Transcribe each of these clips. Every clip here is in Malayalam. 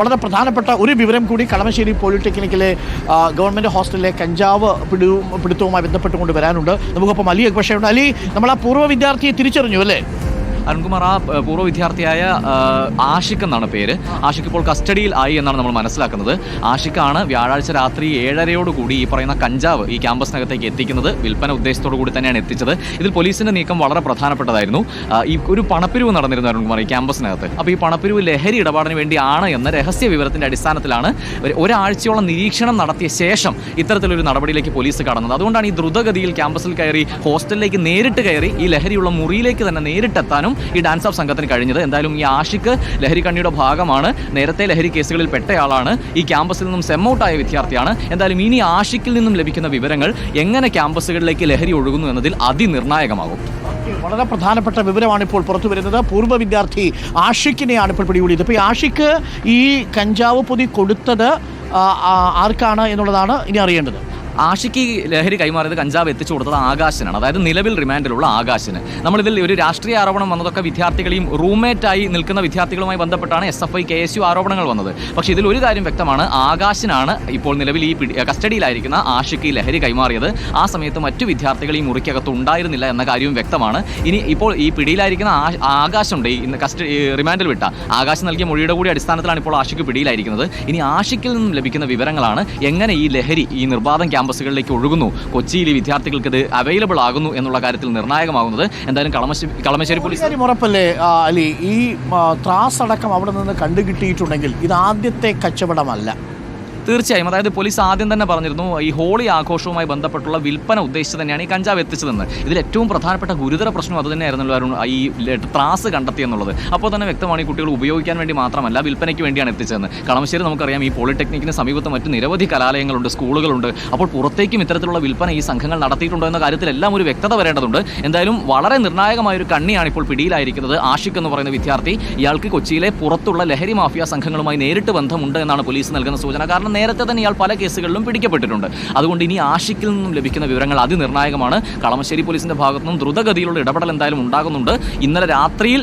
വളരെ പ്രധാനപ്പെട്ട ഒരു വിവരം കൂടി കളമശ്ശേരി പോളിടെക്നിക്കിലെ ഗവൺമെൻറ് ഹോസ്റ്റലിലെ കഞ്ചാവ് പിടുത്തവുമായി ബന്ധപ്പെട്ടുകൊണ്ട് വരാനുണ്ട്. നമുക്കൊപ്പം അലി അക്ബഷയുണ്ട്. അലി, നമ്മൾ ആ പൂർവ്വ വിദ്യാർത്ഥിയെ തിരിച്ചറിഞ്ഞു അല്ലേ? അരുൺകുമാർ, ആ പൂർവ്വ വിദ്യാർത്ഥിയായ ആഷിഖ് എന്നാണ് പേര്. ആഷിഖ് ഇപ്പോൾ കസ്റ്റഡിയിൽ ആയി എന്നാണ് നമ്മൾ മനസ്സിലാക്കുന്നത്. ആഷിഖാണ് വ്യാഴാഴ്ച രാത്രി 7:30 ഈ പറയുന്ന കഞ്ചാവ് ഈ ക്യാമ്പസിനകത്തേക്ക് എത്തിക്കുന്നത്. വിൽപ്പന ഉദ്ദേശത്തോടു കൂടി തന്നെയാണ് എത്തിച്ചത്. ഇതിൽ പോലീസിന്റെ നീക്കം വളരെ പ്രധാനപ്പെട്ടതായിരുന്നു. ഈ ഒരു പണപ്പിരിവ് നടന്നിരുന്നു അരുൺകുമാർ ഈ ക്യാമ്പസിനകത്ത്. അപ്പോൾ ഈ പണപ്പിരിവ് ലഹരി ഇടപാടിന് വേണ്ടിയാണ് എന്ന രഹസ്യ വിവരത്തിന്റെ അടിസ്ഥാനത്തിലാണ് ഒരാഴ്ചയോളം നിരീക്ഷണം നടത്തിയ ശേഷം ഇത്തരത്തിലൊരു നടപടിയിലേക്ക് പോലീസ് കടന്നത്. അതുകൊണ്ടാണ് ഈ ദ്രുതഗതിയിൽ ക്യാമ്പസിൽ കയറി ഹോസ്റ്റലിലേക്ക് നേരിട്ട് കയറി ഈ ലഹരിയുള്ള മുറിയിലേക്ക് തന്നെ നേരിട്ടെത്താനും ഈ ഡാൻസ് ഓഫ് സംഘത്തിന് കഴിഞ്ഞത്. എന്തായാലും ഈ ആഷിഖ് ലഹരി കണ്ണിയുടെ ഭാഗമാണ്. നേരത്തെ ലഹരി കേസുകളിൽ പെട്ടയാളാണ്. ഈ ക്യാമ്പസിൽ നിന്നും സെമ്മൗട്ടായ വിദ്യാർത്ഥിയാണ്. എന്തായാലും ഇനി ആഷിഖിൽ നിന്നും ലഭിക്കുന്ന വിവരങ്ങൾ എങ്ങനെ ക്യാമ്പസുകളിലേക്ക് ലഹരി ഒഴുകുന്നു എന്നതിൽ അതിനിർണായകമാകും. വളരെ പ്രധാനപ്പെട്ട വിവരമാണ് ഇപ്പോൾ പുറത്തു വരുന്നത്. പൂർവ്വ വിദ്യാർത്ഥി ആഷിഖിനെയാണ് ഇപ്പോൾ പിടികൂടിയത്. ഇപ്പോൾ ഈ ആഷിഖ് ഈ കഞ്ചാവ് പൊതി കൊടുത്തത് ആർക്കാണ് എന്നുള്ളതാണ് ഇനി അറിയേണ്ടത്. ആഷിക്ക് ലഹരി കൈമാറിയത് കഞ്ചാവ് എത്തിച്ചു കൊടുത്തത് ആകാശിനാണ്. അതായത് നിലവിൽ റിമാൻഡിലുള്ള ആകാശിന്. നമ്മളിതിൽ ഒരു രാഷ്ട്രീയ ആരോപണം വന്നതൊക്കെ വിദ്യാർത്ഥികളെയും റൂംമേറ്റായി നിൽക്കുന്ന വിദ്യാർത്ഥികളുമായി ബന്ധപ്പെട്ടാണ് SFI KSU ആരോപണങ്ങൾ വന്നത്. പക്ഷേ ഇതിൽ ഒരു കാര്യം വ്യക്തമാണ്, ആകാശിനാണ് ഇപ്പോൾ നിലവിൽ ഈ കസ്റ്റഡിയിലായിരിക്കുന്ന ആഷിക്ക് ഈ ലഹരി കൈമാറിയത്. ആ സമയത്ത് മറ്റു വിദ്യാർത്ഥികൾ ഈ മുറിക്കകത്ത് ഉണ്ടായിരുന്നില്ല എന്ന കാര്യവും വ്യക്തമാണ്. ഇനി ഇപ്പോൾ ഈ പിടിയിലായിരിക്കുന്ന ആകാശുണ്ട്, ഈ റിമാൻഡിൽ വിട്ട ആകാശ് നൽകിയ മൊഴിയുടെ കൂടി അടിസ്ഥാനത്തിലാണ് ഇപ്പോൾ ആഷിക്ക് പിടിയിലായിരിക്കുന്നത്. ഇനി ആഷിക്കിൽ നിന്നും ലഭിക്കുന്ന വിവരങ്ങളാണ് എങ്ങനെ ഈ ലഹരി ഈ നിർബാധം ക്യാമ്പസുകളിലേക്ക് ഒഴുകുന്നു, കൊച്ചിയിൽ ഈ വിദ്യാർത്ഥികൾക്ക് ഇത് അവൈലബിൾ ആകുന്നു എന്നുള്ള കാര്യത്തിൽ നിർണായകമാകുന്നത്. എന്തായാലും കളമശ്ശേരി പോലീസ് ഉറപ്പല്ലേ അലി, ഈ ത്രാസ് അടക്കം അവിടെ നിന്ന് കണ്ടുകിട്ടിയിട്ടുണ്ടെങ്കിൽ ഇത് ആദ്യത്തെ കച്ചവടമല്ല? തീർച്ചയായും. അതായത് പോലീസ് ആദ്യം തന്നെ പറഞ്ഞിരുന്നു ഈ ഹോളി ആഘോഷവുമായി ബന്ധപ്പെട്ടുള്ള വിൽപ്പന ഉദ്ദേശിച്ച് തന്നെയാണ് ഈ കഞ്ചാവ് എത്തിച്ചതെന്ന്. ഇതിൽ ഏറ്റവും പ്രധാനപ്പെട്ട ഗുരുതര പ്രശ്നം അത് തന്നെയായിരുന്നല്ലോ ഈ ത്രാസ് കണ്ടെത്തിയെന്നുള്ളത്. അപ്പോൾ തന്നെ വ്യക്തമാണ് ഈ കുട്ടികൾ ഉപയോഗിക്കാൻ വേണ്ടി മാത്രമല്ല വിൽപ്പനയ്ക്ക് വേണ്ടിയാണ് എത്തിച്ചതെന്ന്. കളമശ്ശേരി നമുക്കറിയാം, ഈ പോളിടെക്നിക്കിന് സമീപത്ത് മറ്റ് നിരവധി കലാലയങ്ങളുണ്ട്, സ്കൂളുകളുണ്ട്. അപ്പോൾ പുറത്തേക്കും ഇത്തരത്തിലുള്ള വിൽപ്പന ഈ സംഘങ്ങൾ നടത്തിയിട്ടുണ്ടോ എന്ന കാര്യത്തിലെല്ലാം ഒരു വ്യക്തത വരേണ്ടതുണ്ട്. എന്തായാലും വളരെ നിർണായകമായൊരു കണ്ണിയാണ് ഇപ്പോൾ പിടിയിലായിരിക്കുന്നത് ആഷിഖ് എന്ന് പറയുന്ന വിദ്യാർത്ഥി. ഇയാൾക്ക് കൊച്ചിയിലെ പുറത്തുള്ള ലഹരി മാഫിയ സംഘങ്ങളുമായി നേരിട്ട് ബന്ധമുണ്ട് എന്നാണ് പോലീസ് നൽകുന്ന സൂചന. കാരണം നേരത്തെ തന്നെ ഇയാൾ പല കേസുകളിലും പിടിക്കപ്പെട്ടിട്ടുണ്ട്. അതുകൊണ്ട് ഇനി ആഷിഖിൽ നിന്നും ലഭിക്കുന്ന വിവരങ്ങൾ അതിനിർണായകമാണ്. കളമശ്ശേരി പോലീസിന്റെ ഭാഗത്തു നിന്നും ദ്രുതഗതിയിലുള്ള ഇടപെടൽ എന്തായാലും ഉണ്ടാകുന്നുണ്ട്. ഇന്നലെ രാത്രിയിൽ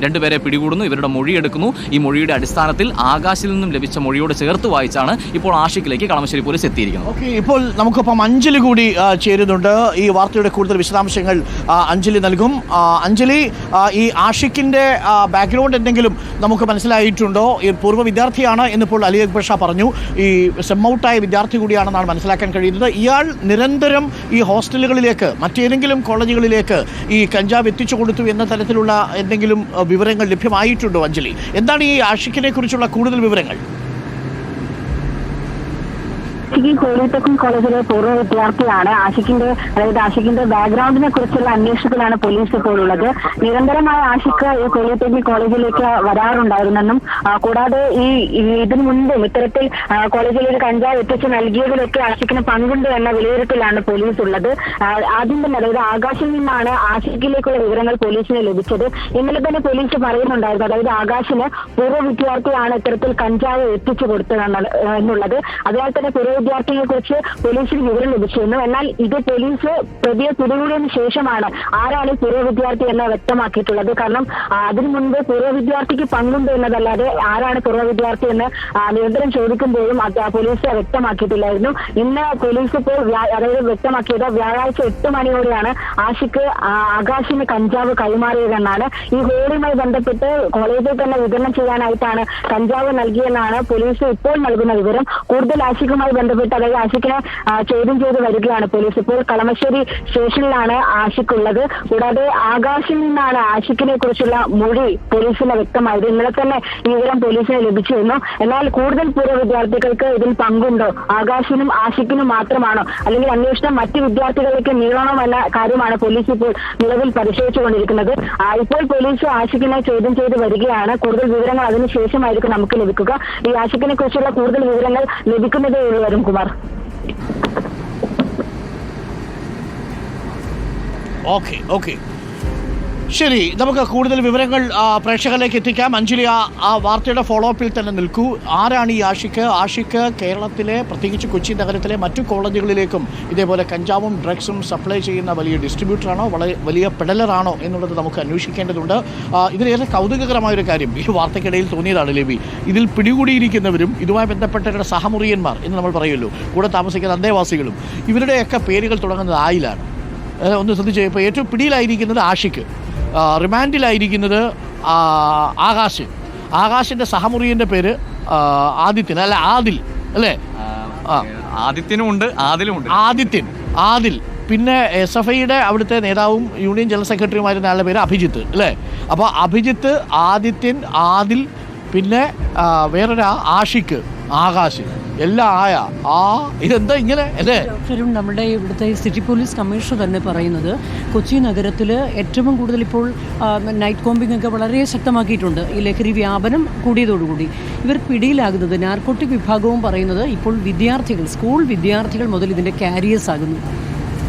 രണ്ടുപേരെ പിടികൂടുന്നു, ഇവരുടെ മൊഴിയെടുക്കുന്നു. ഈ മൊഴിയുടെ അടിസ്ഥാനത്തിൽ ആകാശിൽ നിന്നും ലഭിച്ച മൊഴിയോട് ചേർത്ത് വായിച്ചാണ് ഇപ്പോൾ ആഷിഖിലേക്ക് കളമശ്ശേരി പോലീസ് എത്തിയിരിക്കുന്നത്. ഓക്കെ, ഇപ്പോൾ നമുക്കൊപ്പം അഞ്ജലി കൂടി ചേരുന്നുണ്ട്. ഈ വാർത്തയുടെ കൂടുതൽ വിശദാംശങ്ങൾ അഞ്ജലി നൽകും. അഞ്ജലി, ഈ ആഷിഖിന്റെ ബാക്ക്ഗ്രൗണ്ട് എന്തെങ്കിലും നമുക്ക് മനസ്സിലായിട്ടുണ്ടോ? ഈ പൂർവ്വ വിദ്യാർത്ഥിയാണ് എന്നിപ്പോൾ അലി അക്ബർ ഷാ പറഞ്ഞു. ഈ സെമ്മൗട്ടായ വിദ്യാർത്ഥി കൂടിയാണെന്നാണ് മനസ്സിലാക്കാൻ കഴിയുന്നത്. ഇയാൾ നിരന്തരം ഈ ഹോസ്റ്റലുകളിലേക്ക് മറ്റേതെങ്കിലും കോളേജുകളിലേക്ക് ഈ കഞ്ചാവ് എത്തിച്ചു കൊടുത്തു എന്ന തരത്തിലുള്ള എന്തെങ്കിലും വിവരങ്ങൾ ലഭ്യമായിട്ടുണ്ടോ അഞ്ജലി? എന്താണ് ഈ ആഷിഖിനെ കുറിച്ചുള്ള കൂടുതൽ വിവരങ്ങൾ? പോളിടെക്നിക് കോളേജിലെ പൂർവ്വ വിദ്യാർത്ഥിയാണ്. ആഷിഖിന്റെ ബാക്ക്ഗ്രൗണ്ടിനെ കുറിച്ചുള്ള അന്വേഷണത്തിലാണ് പോലീസ് ഇപ്പോൾ ഉള്ളത്. നിരന്തരമായ ആഷിഖ് ഈ പോളിടെക്നിക് കോളേജിലേക്ക് വരാറുണ്ടായിരുന്നെന്നും കൂടാതെ ഇതിനു മുൻപും ഇത്തരത്തിൽ കോളേജിൽ ഒരു കഞ്ചാവ് എത്തിച്ച് നൽകിയതിലൊക്കെ ആഷിഖിന് പങ്കുണ്ട് എന്ന വിലയിരുത്തലാണ് പോലീസ് ഉള്ളത്. ആദ്യം തന്നെ അതായത് ആകാശിൽ നിന്നാണ് ആഷിഖിലേക്കുള്ള വിവരങ്ങൾ പോലീസിന് ലഭിച്ചത്. ഇന്നലെ തന്നെ പോലീസ് പറയുന്നുണ്ടായിരുന്നു, അതായത് ആകാശിന് പൂർവ്വ വിദ്യാർത്ഥിയാണ് ഇത്തരത്തിൽ കഞ്ചാവ് എത്തിച്ചു കൊടുത്തത് എന്നുള്ളത്. അതിനാൽ തന്നെ പൂർവ്വ വിദ്യാർത്ഥിയെ കുറിച്ച് പോലീസിന് വിവരം ലഭിച്ചിരുന്നു. എന്നാൽ ഇത് പോലീസ് പ്രതിയെ പിടികൂടിയതിനു ശേഷമാണ് ആരാണ് പൂർവ്വ വിദ്യാർത്ഥി എന്ന് വ്യക്തമാക്കിയിട്ടുള്ളത്. കാരണം അതിനു മുൻപ് പൂർവ്വ വിദ്യാർത്ഥിക്ക് പങ്കുണ്ട് എന്നതല്ലാതെ ആരാണ് പൂർവ്വ വിദ്യാർത്ഥി എന്ന് നിരന്തരം ചോദിക്കുമ്പോഴും പോലീസ് വ്യക്തമാക്കിയിട്ടില്ലായിരുന്നു. ഇന്ന് പോലീസ് ഇപ്പോൾ അതായത് വ്യക്തമാക്കിയത് വ്യാഴാഴ്ച 8 മണിയോടെയാണ് ആഷിഖ് ആകാശിന് കഞ്ചാവ് കൈമാറിയതെന്നാണ്. ഈ ഹോളിയുമായി ബന്ധപ്പെട്ട് കോളേജിൽ തന്നെ വിതരണം ചെയ്യാനായിട്ടാണ് കഞ്ചാവ് നൽകിയെന്നാണ് പോലീസ് ഇപ്പോൾ നൽകുന്ന വിവരം. കൂടുതൽ ആഷിഖുമായി ബന്ധപ്പെട്ട് അതായത് ആഷിഖിനെ ചോദ്യം ചെയ്ത് വരികയാണ് പോലീസ്. ഇപ്പോൾ കളമശ്ശേരി സ്റ്റേഷനിലാണ് ആഷിഖ് ഉള്ളത്. കൂടാതെ ആകാശിൽ നിന്നാണ് ആഷിഖിനെ കുറിച്ചുള്ള മൊഴി പോലീസിന് വ്യക്തമായത്. ഇന്നലെ തന്നെ ഈ വിവരം പോലീസിന് ലഭിച്ചിരുന്നു. എന്നാൽ കൂടുതൽ പൂർവ്വ വിദ്യാർത്ഥികൾക്ക് ഇതിൽ പങ്കുണ്ടോ, ആകാശിനും ആഷിഖിനും മാത്രമാണോ, അല്ലെങ്കിൽ അന്വേഷണം മറ്റ് വിദ്യാർത്ഥികളിലേക്ക് നീളണോ എന്ന കാര്യമാണ് പോലീസ് ഇപ്പോൾ നിലവിൽ പരിശോധിച്ചുകൊണ്ടിരിക്കുന്നത്. ഇപ്പോൾ പോലീസ് ആഷിഖിനെ ചോദ്യം ചെയ്ത് വരികയാണ്. കൂടുതൽ വിവരങ്ങൾ അതിനുശേഷമായിരിക്കും നമുക്ക് ലഭിക്കുക. ഈ ആഷിഖിനെ കുറിച്ചുള്ള കൂടുതൽ വിവരങ്ങൾ ലഭിക്കുന്നതേ ഉള്ളൂ അരുൺകുമാർ. ഓക്കെ. ശരി, നമുക്ക് കൂടുതൽ വിവരങ്ങൾ പ്രേക്ഷകരിലേക്ക് എത്തിക്കാം. അഞ്ജലി, ആ വാർത്തയുടെ ഫോളോ അപ്പിൽ തന്നെ നിൽക്കൂ. ആരാണ് ഈ ആഷിഖ് കേരളത്തിലെ പ്രത്യേകിച്ച് കൊച്ചി നഗരത്തിലെ മറ്റു കോളേജുകളിലേക്കും ഇതേപോലെ കഞ്ചാവും ഡ്രഗ്സും സപ്ലൈ ചെയ്യുന്ന വലിയ ഡിസ്ട്രിബ്യൂട്ടറാണോ, വളരെ വലിയ പെഡലറാണോ എന്നുള്ളത് നമുക്ക് അന്വേഷിക്കേണ്ടതുണ്ട്. ഇതിലേറെ കൗതുകകരമായൊരു കാര്യം ഈ വാർത്തയ്ക്കിടയിൽ തോന്നിയതാണ് ലേബി, ഇതിൽ പിടികൂടിയിരിക്കുന്നവരും ഇതുമായി ബന്ധപ്പെട്ടവരുടെ സഹമുറിയന്മാർ എന്ന് നമ്മൾ പറയുമല്ലോ, കൂടെ താമസിക്കുന്ന അന്തേവാസികളും, ഇവരുടെയൊക്കെ പേരുകൾ തുടങ്ങുന്നത് ആയിലാണ്. ഒന്ന് ശ്രദ്ധിച്ച്, ഇപ്പോൾ ഏറ്റവും പിടിയിലായിരിക്കുന്നത് ആഷിഖ്, റിമാൻഡിലായിരിക്കുന്നത് ആകാശിൻ്റെ സഹമുറിയൻ്റെ പേര് ആദിത്യൻ അല്ലേ? ആദിത്യനും ഉണ്ട്, ആദിൽ. പിന്നെ SFIയുടെ അവിടുത്തെ നേതാവും യൂണിയൻ ജനറൽ സെക്രട്ടറിയുമായിരുന്ന ആളുടെ പേര് അഭിജിത്ത് അല്ലേ? അപ്പോൾ അഭിജിത്ത്, ആദിത്യൻ, ആദിൽ, പിന്നെ വേറൊരു ആഷിഖ്, ആകാശ്, എല്ലാം ഇതെന്താ ഇങ്ങനെ അല്ലേ? നമ്മുടെ ഇവിടുത്തെ സിറ്റി പോലീസ് കമ്മീഷണർ തന്നെ പറയുന്നത് കൊച്ചി നഗരത്തിൽ ഏറ്റവും കൂടുതൽ ഇപ്പോൾ നൈറ്റ് കോമ്പിംഗ് ഒക്കെ വളരെ ശക്തമാക്കിയിട്ടുണ്ട്. ഈ ലഹരി വ്യാപനം കൂടിയതോടുകൂടി ഇവർ പിടിയിലാകുന്നത്, നാർക്കോട്ടിക് വിഭാഗവും പറയുന്നത് ഇപ്പോൾ സ്കൂൾ വിദ്യാർത്ഥികൾ മുതൽ ഇതിൻ്റെ കാരിയേഴ്സ് ആകുന്നു.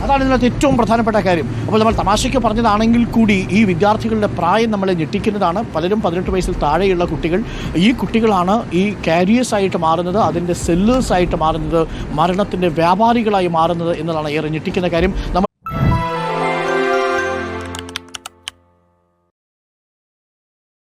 അതാണ് ഇതിനകത്ത് ഏറ്റവും പ്രധാനപ്പെട്ട കാര്യം. അപ്പോൾ നമ്മൾ തമാശയ്ക്ക് പറഞ്ഞതാണെങ്കിൽ കൂടി ഈ വിദ്യാർത്ഥികളുടെ പ്രായം നമ്മളെ ഞെട്ടിക്കുന്നതാണ്. പലരും 18 വയസ്സിൽ താഴെയുള്ള കുട്ടികൾ. ഈ കുട്ടികളാണ് ഈ കാരിയേഴ്സായിട്ട് മാറുന്നത്, അതിൻ്റെ സെല്ലേഴ്സായിട്ട് മാറുന്നത്, മരണത്തിൻ്റെ വ്യാപാരികളായി മാറുന്നത് എന്നതാണ് ഏറെ ഞെട്ടിക്കുന്ന കാര്യം.